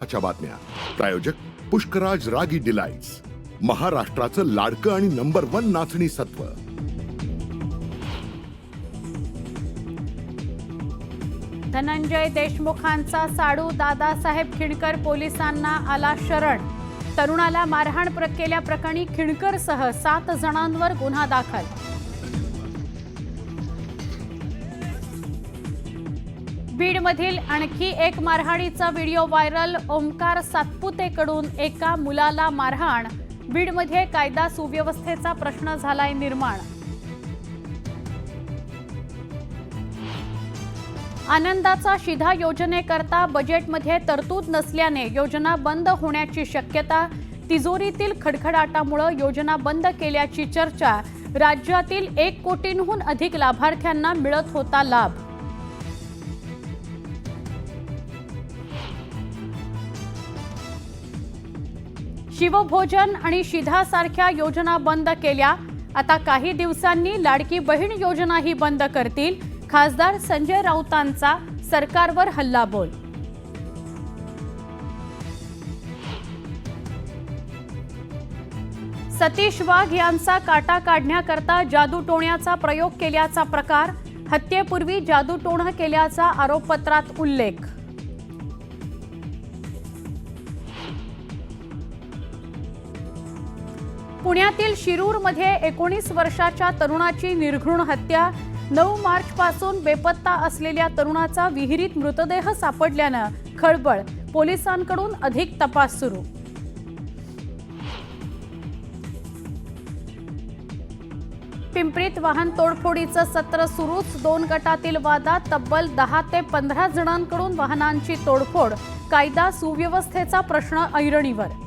अच्छा बातम्या प्रायोजक पुष्कराज रागी डिलाइट्स, महाराष्ट्राचं लाडकं आणि नंबर 1 नाचणी सत्व। धनंजय देशमुखांचा साडू दादासाहेब खिणकर पोलिसांना आला शरण। तरुणाला मारहाण केल्याप्रकरणी खिणकरसह 7 जणांवर गुन्हा दाखल। बीडमधील आणखी एक मारहाणीचा व्हिडिओ व्हायरल। ओमकार सातपुतेकडून एका मुलाला मारहाण। बीडमध्ये कायदा सुव्यवस्थेचा प्रश्न झालाय निर्माण। आनंदाचा शिधा योजनेकरता बजेटमध्ये तरतूद नसल्याने योजना बंद होण्याची शक्यता। तिजोरीतील खडखडाटामुळे योजना बंद केल्याची चर्चा। राज्यातील 1 कोटींहून अधिक लाभार्थ्यांना मिळत होता लाभ। शिवभोजन आणि शिधासारख्या योजना बंद केल्या। आता काही दिवसांनी लाडकी बहीण योजनाही बंद करतील। खासदार संजय राऊतांचा सरकारवर हल्लाबोल। सतीश वाघ यांचा काटा काढण्याकरता जादूटोण्याचा प्रयोग केल्याचा प्रकार। हत्येपूर्वी जादूटोणा केल्याचा आरोपपत्रात उल्लेख। पुण्यातील शिरूरमध्ये 19 वर्षाच्या तरुणाची निर्घृण हत्या। 9 मार्चपासून बेपत्ता असलेल्या तरुणाचा विहिरीत मृतदेह सापडल्यानं खळबळ। पोलिसांकडून अधिक तपास सुरू। पिंपरीत वाहन तोडफोडीचं सत्र सुरूच। 2 गटातील वादात तब्बल 10 ते 15 जणांकडून वाहनांची तोडफोड। कायदा सुव्यवस्थेचा प्रश्न ऐरणीवर।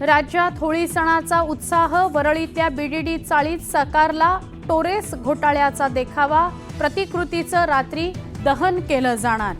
राज्यात होळी सणाचा उत्साह। वरळीतल्या बीडीडी चाळीत साकारला टोरेस घोटाळ्याचा देखावा। प्रतिकृतीचं रात्री दहन केलं जाणार।